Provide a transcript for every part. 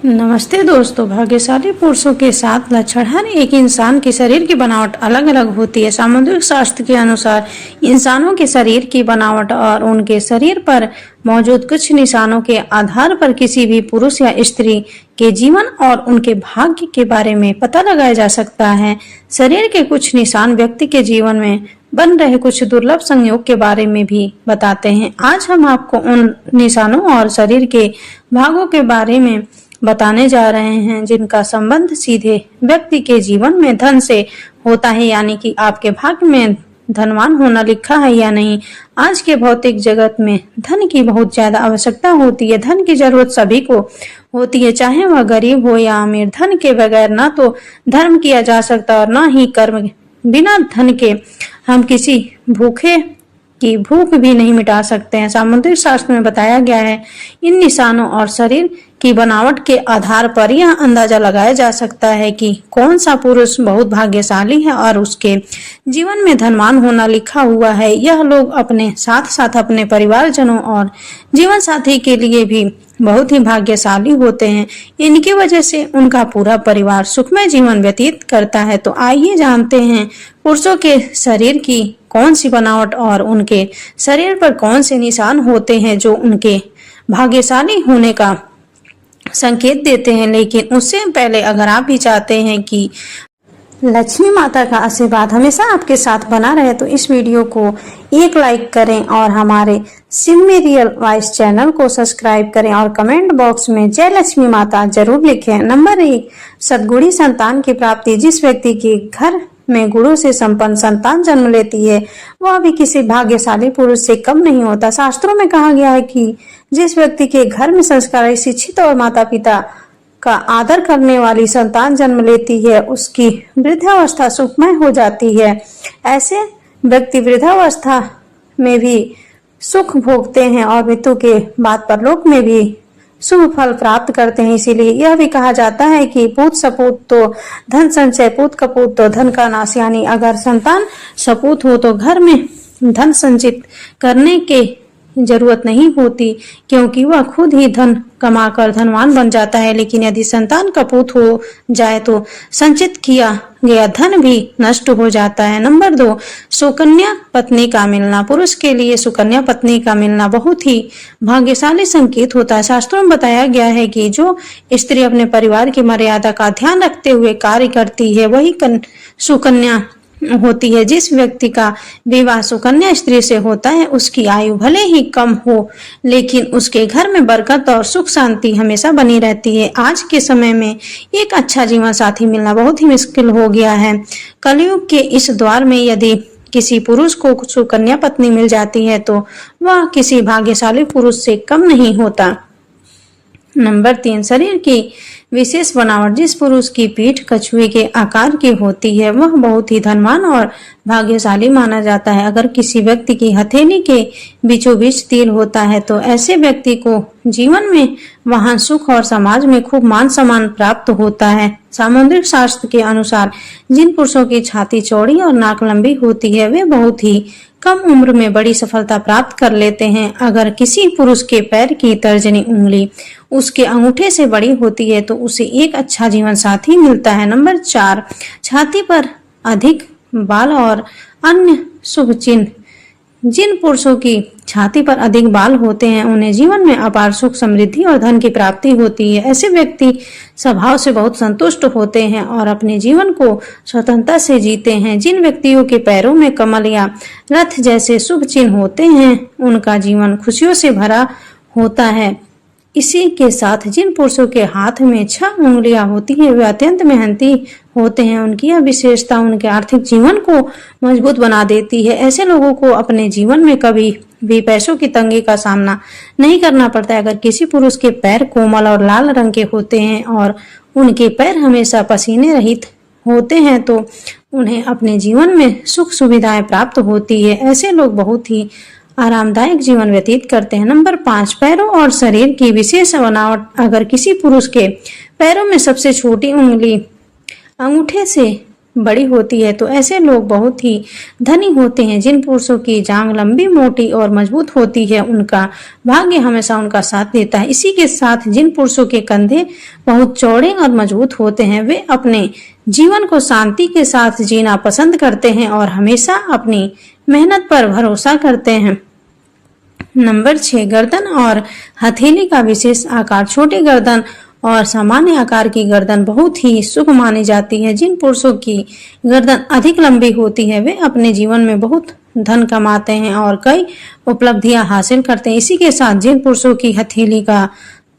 नमस्ते दोस्तों। भाग्यशाली पुरुषों के 7 लक्षण। हर एक इंसान के शरीर की बनावट अलग अलग होती है। सामुद्रिक शास्त्र के अनुसार इंसानों के शरीर की बनावट और उनके शरीर पर मौजूद कुछ निशानों के आधार पर किसी भी पुरुष या स्त्री के जीवन और उनके भाग्य के बारे में पता लगाया जा सकता है। शरीर के कुछ निशान व्यक्ति के जीवन में बन रहे कुछ दुर्लभ संयोग के बारे में भी बताते हैं। आज हम आपको उन निशानों और शरीर के भागों के बारे में बताने जा रहे हैं जिनका संबंध सीधे व्यक्ति के जीवन में धन से होता है, यानी कि आपके भाग्य में धनवान होना लिखा है या नहीं। आज के भौतिक जगत में धन की बहुत ज्यादा आवश्यकता होती है। धन की जरूरत सभी को होती है, चाहे वह गरीब हो या अमीर। धन के बगैर ना तो धर्म किया जा सकता और ना ही कर्म। बिना धन के हम किसी भूखे की भूख भी नहीं मिटा सकते हैं। सामुद्रिक शास्त्र में बताया गया है, इन निशानों और शरीर की बनावट के आधार पर यह अंदाजा लगाया जा सकता है कि कौन सा पुरुष बहुत भाग्यशाली है और उसके जीवन में धनवान होना लिखा हुआ है। यह लोग अपने साथ साथ अपने परिवारजनों और जीवन साथी के लिए भी बहुत ही भाग्यशाली होते हैं। इनकी वजह से उनका पूरा परिवार सुखमय जीवन व्यतीत करता है। तो आइए जानते हैं पुरुषों के शरीर की कौन सी बनावट और उनके शरीर पर कौन से निशान होते हैं जो उनके भाग्यशाली होने का संकेत देते हैं। लेकिन उससे पहले अगर आप भी चाहते हैं कि लक्ष्मी माता का आशीर्वाद हमेशा आपके साथ बना रहे तो इस वीडियो को एक लाइक करें और हमारे सिम्मी रियल वॉइस चैनल को सब्सक्राइब करें और कमेंट बॉक्स में जय लक्ष्मी माता जरूर लिखें। नंबर 1, सद्गुणी संतान की प्राप्ति। जिस व्यक्ति के घर में गुणों से संपन्न संतान जन्म लेती है वह भी किसी भाग्यशाली पुरुष से कम नहीं होता। शास्त्रों में कहा गया है कि जिस व्यक्ति के घर में संस्कारी, शिक्षित और माता पिता का आदर करने वाली संतान जन्म लेती है उसकी वृद्धावस्था सुखमय हो जाती है। ऐसे व्यक्ति वृद्धावस्था में भी सुख भोगते हैं और मृत्यु के बाद परलोक में भी शुभ फल प्राप्त करते हैं। इसीलिए यह भी कहा जाता है कि पूत सपूत तो धन संचय, पूत कपूत तो धन का नाश। यानी अगर संतान सपूत हो तो घर में धन संचित करने के जरूरत नहीं होती, क्योंकि वह खुद ही धन कमाकर धनवान बन जाता है। लेकिन यदि संतान कपूत हो जाए तो संचित किया गया धन भी नष्ट हो जाता है। नंबर 2, सुकन्या पत्नी का मिलना। पुरुष के लिए सुकन्या पत्नी का मिलना बहुत ही भाग्यशाली संकेत होता है। शास्त्रों में बताया गया है कि जो स्त्री अपने परिवार की मर्यादा का ध्यान रखते हुए कार्य करती है वही सुकन्या होती है। जिस व्यक्ति का विवाह सुकन्या स्त्री से होता है उसकी आयु भले ही कम हो लेकिन उसके घर में बरकत और सुख शांति हमेशा बनी रहती है। आज के समय में एक अच्छा जीवन साथी मिलना बहुत ही मुश्किल हो गया है। कलयुग के इस दौर में यदि किसी पुरुष को सुकन्या पत्नी मिल जाती है तो वह किसी भाग्यशाली पुरुष से कम नहीं होता। नंबर 3, शरीर की विशेष बनावट। जिस पुरुष की पीठ कछुए के आकार की होती है वह बहुत ही धनवान और भाग्यशाली माना जाता है। अगर किसी व्यक्ति की हथेली के बीचों बीच तिल होता है तो ऐसे व्यक्ति को जीवन में वाहन, सुख और समाज में खूब मान सम्मान प्राप्त होता है। सामुद्रिक शास्त्र के अनुसार जिन पुरुषों की छाती चौड़ी और नाक लंबी होती है वे बहुत ही कम उम्र में बड़ी सफलता प्राप्त कर लेते हैं। अगर किसी पुरुष के पैर की तर्जनी उंगली उसके अंगूठे से बड़ी होती है तो उसे एक अच्छा जीवन साथी मिलता है। नंबर 4, छाती पर अधिक बाल और अन्य शुभ चिन्ह। जिन पुरुषों की छाती पर अधिक बाल होते हैं उन्हें जीवन में अपार सुख, समृद्धि और धन की प्राप्ति होती है। ऐसे व्यक्ति स्वभाव से बहुत संतुष्ट होते हैं और अपने जीवन को स्वतंत्रता से जीते हैं। जिन व्यक्तियों के पैरों में कमल या रथ जैसे शुभ चिन्ह होते हैं उनका जीवन खुशियों से भरा होता है। इसी के साथ जिन पुरुषों के हाथ में 6 उंगलियां होती हैं वे अत्यंत मेहनती होते हैं। उनकी यह विशेषता उनके आर्थिक जीवन को मजबूत बना देती है। ऐसे लोगों को अपने जीवन में कभी भी पैसों की तंगी का सामना नहीं करना पड़ता है। अगर किसी पुरुष के पैर कोमल और लाल रंग के होते हैं और उनके पैर हमेशा पसीने रहित होते हैं तो उन्हें अपने जीवन में सुख सुविधाएं प्राप्त होती है। ऐसे लोग बहुत ही आरामदायक जीवन व्यतीत करते हैं। नंबर 5, पैरों और शरीर की विशेष बनावट। अगर किसी पुरुष के पैरों में सबसे छोटी उंगली अंगूठे से बड़ी होती है तो ऐसे लोग बहुत ही धनी होते हैं। जिन पुरुषों की जांग लंबी, मोटी और मजबूत होती है, उनका भाग्य हमेशा उनका साथ देता है। इसी के साथ जिन पुरुषों के कंधे बहुत चौड़े और मजबूत होते हैं, वे अपने जीवन को शांति के साथ जीना पसंद करते हैं और हमेशा अपनी मेहनत पर भरोसा करते हैं। नंबर 6, गर्दन और हथेली का विशेष आकार। छोटी गर्दन और सामान्य आकार की गर्दन बहुत ही शुभ मानी जाती है। जिन पुरुषों की गर्दन अधिक लंबी होती है, वे अपने जीवन में बहुत धन कमाते हैं और कई उपलब्धियां हासिल करते हैं। इसी के साथ जिन पुरुषों की हथेली का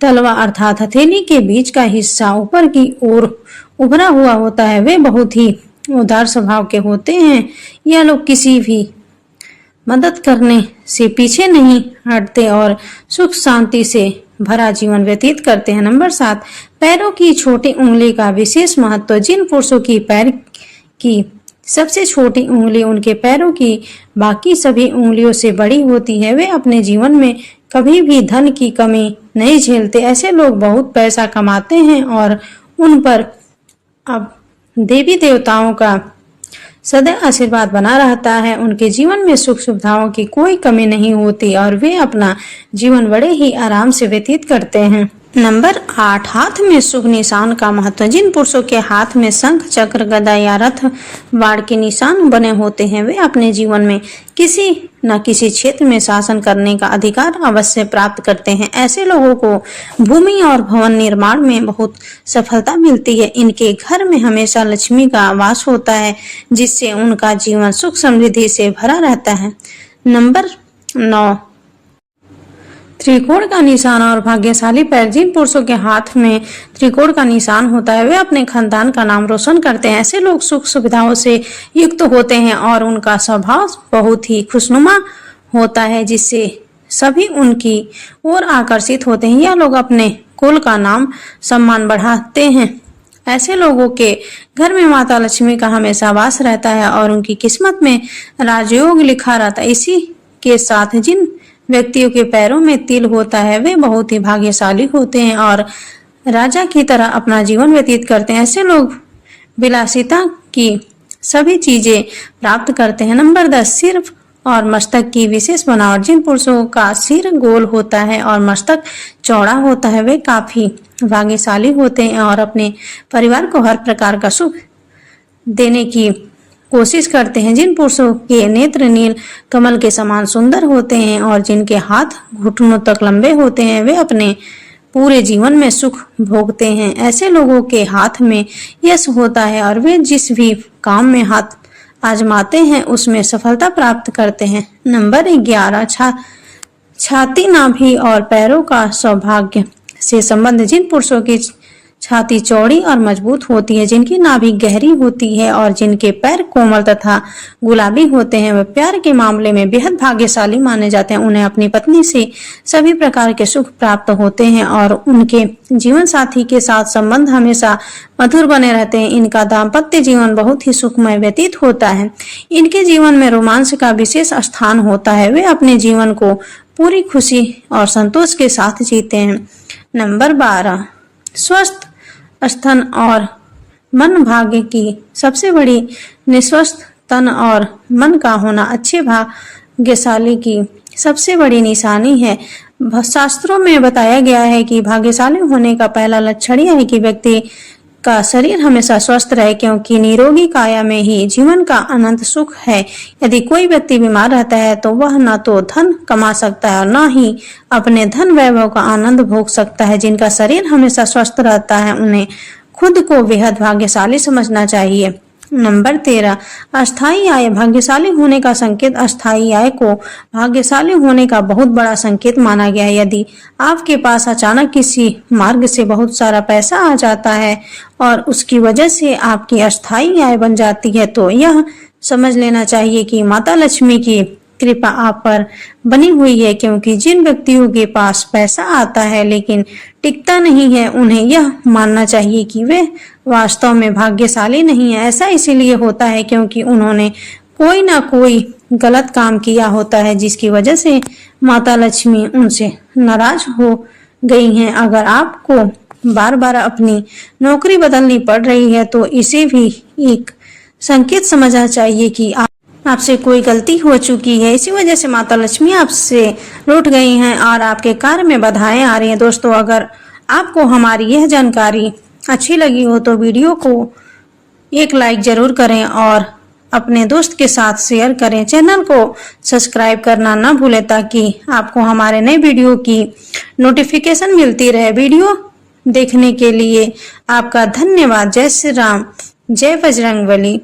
तलवा अर्थात हथेली के बीच का हिस्सा ऊपर की ओर उभरा हुआ होता है, वे बहुत ही उदार स्वभाव के होते हैं। यह लोग किसी भी मदद करने से पीछे नहीं हटते और सुख शांति से भरा जीवन व्यतीत करते हैं। नंबर 7, पैरों की छोटी उंगली का विशेष महत्व। जिन पुरुषों की पैर की सबसे छोटी उंगली उनके पैरों की बाकी सभी उंगलियों से बड़ी होती है, वे अपने जीवन में कभी भी धन की कमी नहीं झेलते। ऐसे लोग बहुत पैसा कमाते हैं और उन पर अब देवी देवताओं का सदैव आशीर्वाद बना रहता है। उनके जीवन में सुख सुविधाओं की कोई कमी नहीं होती और वे अपना जीवन बड़े ही आराम से व्यतीत करते हैं। नंबर 8, हाथ में शुभ निशान का महत्व। जिन पुरुषों के हाथ में शंख, चक्र, गदा या रथ बाण के निशान बने होते हैं, वे अपने जीवन में किसी न किसी क्षेत्र में शासन करने का अधिकार अवश्य प्राप्त करते हैं। ऐसे लोगों को भूमि और भवन निर्माण में बहुत सफलता मिलती है। इनके घर में हमेशा लक्ष्मी का वास होता है, जिससे उनका जीवन सुख समृद्धि से भरा रहता है। नंबर 9, त्रिकोण का निशान और भाग्यशाली पैर। जिन पुरुषों के हाथ में त्रिकोण का निशान होता है, वे अपने खानदान का नाम रोशन करते हैं। ऐसे लोग सुख सुविधाओं से युक्त होते हैं और उनका स्वभाव बहुत ही खुशनुमा होता है, जिससे सभी उनकी ओर आकर्षित होते हैं। यह लोग अपने कुल का नाम सम्मान बढ़ाते हैं। ऐसे लोगों के घर में माता लक्ष्मी का हमेशा वास रहता है और उनकी किस्मत में राजयोग लिखा रहता है। इसी के साथ जिन व्यक्तियों के पैरों में तिल होता है, वे बहुत ही भाग्यशाली होते हैं और राजा की तरह अपना जीवन व्यतीत करते हैं। ऐसे लोग विलासिता की सभी चीजें प्राप्त करते हैं। नंबर 10, सिर और मस्तक की विशेष बनावट। जिन पुरुषों का सिर गोल होता है और मस्तक चौड़ा होता है, वे काफी भाग्यशाली होते हैं और अपने परिवार को हर प्रकार का सुख देने की कोशिश करते हैं। जिन पुरुषों के नेत्र नील कमल के समान सुंदर होते हैं और जिनके हाथ घुटनों तक लंबे होते हैं, वे अपने पूरे जीवन में सुख भोगते हैं। ऐसे लोगों के हाथ में यश होता है और वे जिस भी काम में हाथ आजमाते हैं, उसमें सफलता प्राप्त करते हैं। नंबर 11, छाती, नाभि और पैरों का सौभाग्य से संबंध। जिन पुरुषों की छाती चौड़ी और मजबूत होती है, जिनकी नाभि गहरी होती है और जिनके पैर कोमल तथा गुलाबी होते हैं, वे प्यार के मामले में बेहद भाग्यशाली माने जाते हैं। उन्हें अपनी पत्नी से सभी प्रकार के सुख प्राप्त होते हैं और उनके जीवन साथी के साथ संबंध हमेशा मधुर बने रहते हैं। इनका दाम्पत्य जीवन बहुत ही सुखमय व्यतीत होता है। इनके जीवन में रोमांस का विशेष स्थान होता है। वे अपने जीवन को पूरी खुशी और संतोष के साथ जीते हैं। नंबर 12, स्वस्थ स्तन और मन। भाग्य की सबसे बड़ी निस्वस्थ तन और मन का होना अच्छे भाग्यशाली की सबसे बड़ी निशानी है। शास्त्रों में बताया गया है कि भाग्यशाली होने का पहला लक्षण यह है कि व्यक्ति का शरीर हमेशा स्वस्थ रहे, क्योंकि निरोगी काया में ही जीवन का अनंत सुख है। यदि कोई व्यक्ति बीमार रहता है तो वह न तो धन कमा सकता है और न ही अपने धन वैभव का आनंद भोग सकता है। जिनका शरीर हमेशा स्वस्थ रहता है, उन्हें खुद को बेहद भाग्यशाली समझना चाहिए। नंबर 13, अस्थायी आय। भाग्यशाली होने का संकेत। अस्थायी आय को भाग्यशाली होने का बहुत बड़ा संकेत माना गया है। यदि आपके पास अचानक किसी मार्ग से बहुत सारा पैसा आ जाता है और उसकी वजह से आपकी अस्थायी आय बन जाती है, तो यह समझ लेना चाहिए कि माता लक्ष्मी की कृपा आप पर बनी हुई है। क्योंकि जिन व्यक्तियों के पास पैसा आता है लेकिन टिकता नहीं है, उन्हें यह मानना चाहिए कि वे वास्तव में भाग्यशाली नहीं है। ऐसा इसीलिए होता है क्योंकि उन्होंने कोई ना कोई गलत काम किया होता है, जिसकी वजह से माता लक्ष्मी उनसे नाराज हो गई हैं। अगर आपको बार बार अपनी नौकरी बदलनी पड़ रही है तो इसे भी एक संकेत समझना चाहिए कि आपसे कोई गलती हो चुकी है, इसी वजह से माता लक्ष्मी आपसे रूठ गई हैं और आपके कार्य में बाधाएं आ रही हैं। दोस्तों, अगर आपको हमारी यह जानकारी अच्छी लगी हो तो वीडियो को एक लाइक जरूर करें और अपने दोस्त के साथ शेयर करें। चैनल को सब्सक्राइब करना ना भूलें ताकि आपको हमारे नए वीडियो की नोटिफिकेशन मिलती रहे। वीडियो देखने के लिए आपका धन्यवाद। जय श्री राम, जय बजरंगबली।